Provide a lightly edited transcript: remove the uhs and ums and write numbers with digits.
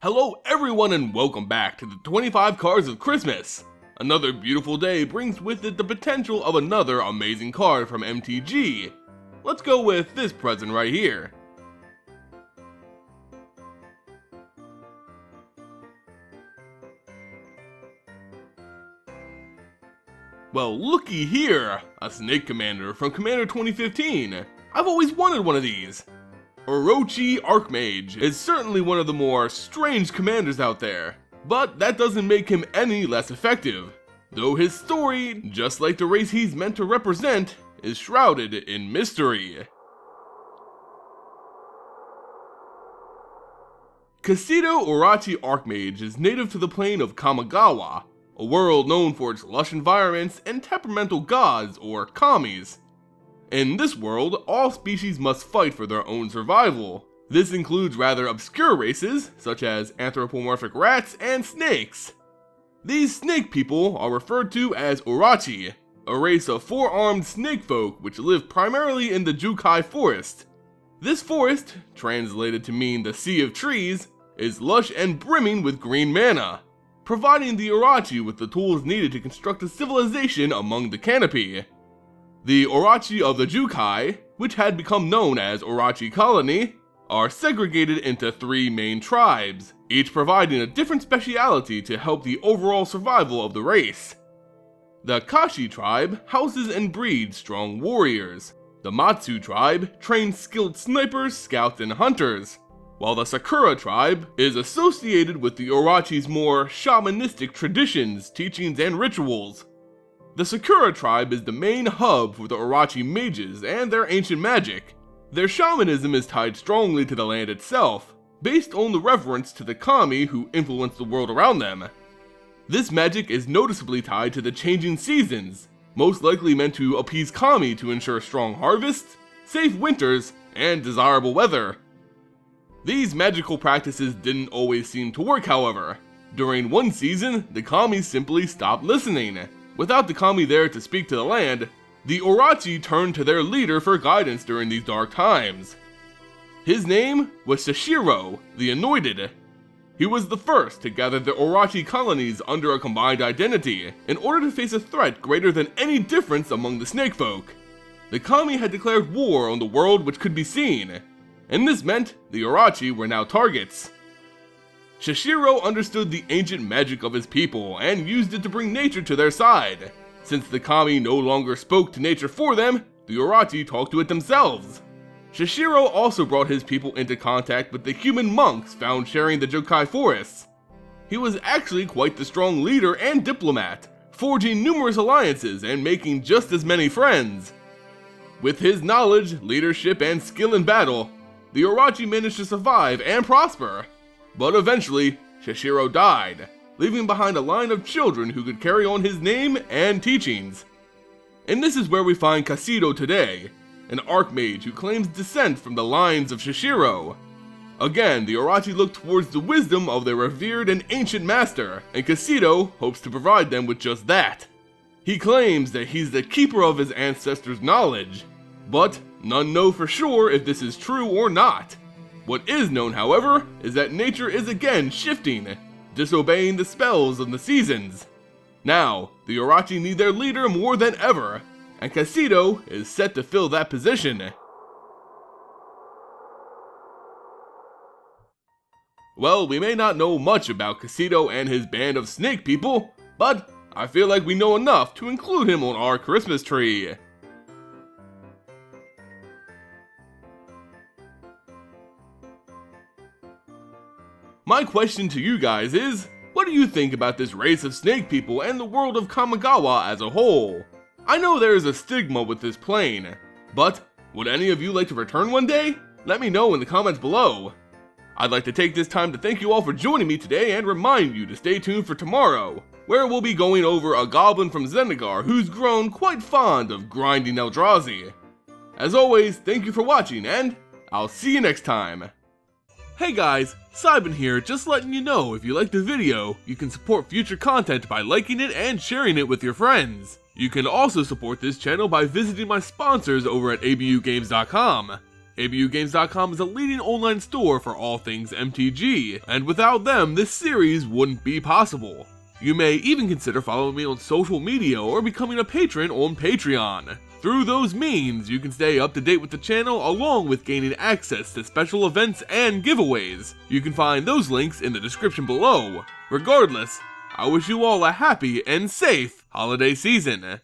Hello everyone and welcome back to the 25 Cards of Christmas! Another beautiful day brings with it the potential of another amazing card from MTG. Let's go with this present right here. Well, looky here! A Snake Commander from Commander 2015. I've always wanted one of these. Orochi Archmage is certainly one of the more strange commanders out there, but that doesn't make him any less effective, though his story, just like the race he's meant to represent, is shrouded in mystery. Kaseto Orochi Archmage is native to the plane of Kamigawa, a world known for its lush environments and temperamental gods, or kamis. In this world, all species must fight for their own survival. This includes rather obscure races, such as anthropomorphic rats and snakes. These snake people are referred to as Orochi, a race of four-armed snake folk which live primarily in the Jukai forest. This forest, translated to mean the Sea of Trees, is lush and brimming with green mana, providing the Orochi with the tools needed to construct a civilization among the canopy. The Orochi of the Jukai, which had become known as Orochi Colony, are segregated into three main tribes, each providing a different speciality to help the overall survival of the race. The Kashi tribe houses and breeds strong warriors. The Matsu tribe trains skilled snipers, scouts, and hunters, while the Sakura tribe is associated with the Orochi's more shamanistic traditions, teachings, and rituals. The Sakura tribe is the main hub for the Orochi mages and their ancient magic. Their shamanism is tied strongly to the land itself, based on the reverence to the kami who influence the world around them. This magic is noticeably tied to the changing seasons, most likely meant to appease kami to ensure strong harvests, safe winters, and desirable weather. These magical practices didn't always seem to work, however. During one season, the kami simply stopped listening. Without the kami there to speak to the land, the Orochi turned to their leader for guidance during these dark times. His name was Shishiro, the Anointed. He was the first to gather the Orochi colonies under a combined identity, in order to face a threat greater than any difference among the snake folk. The kami had declared war on the world which could be seen, and this meant the Orochi were now targets. Shishiro understood the ancient magic of his people and used it to bring nature to their side. Since the kami no longer spoke to nature for them, the Orochi talked to it themselves. Shishiro also brought his people into contact with the human monks found sharing the Jukai forests. He was actually quite the strong leader and diplomat, forging numerous alliances and making just as many friends. With his knowledge, leadership, and skill in battle, the Orochi managed to survive and prosper. But eventually, Shishiro died, leaving behind a line of children who could carry on his name and teachings. And this is where we find Kaseto today, an Archmage who claims descent from the lines of Shishiro. Again, the Orochi look towards the wisdom of their revered and ancient master, and Kaseto hopes to provide them with just that. He claims that he's the keeper of his ancestors' knowledge, but none know for sure if this is true or not. What is known, however, is that nature is again shifting, disobeying the spells of the seasons. Now, the Orochi need their leader more than ever, and Kaseto is set to fill that position. Well, we may not know much about Kaseto and his band of snake people, but I feel like we know enough to include him on our Christmas tree. My question to you guys is, what do you think about this race of snake people and the world of Kamigawa as a whole? I know there is a stigma with this plane, but would any of you like to return one day? Let me know in the comments below. I'd like to take this time to thank you all for joining me today and remind you to stay tuned for tomorrow, where we'll be going over a goblin from Zendikar who's grown quite fond of grinding Eldrazi. As always, thank you for watching, and I'll see you next time. Hey guys, Simon here, just letting you know if you liked the video, you can support future content by liking it and sharing it with your friends. You can also support this channel by visiting my sponsors over at abugames.com. ABUgames.com is a leading online store for all things MTG, and without them, this series wouldn't be possible. You may even consider following me on social media or becoming a patron on Patreon. Through those means, you can stay up to date with the channel along with gaining access to special events and giveaways. You can find those links in the description below. Regardless, I wish you all a happy and safe holiday season.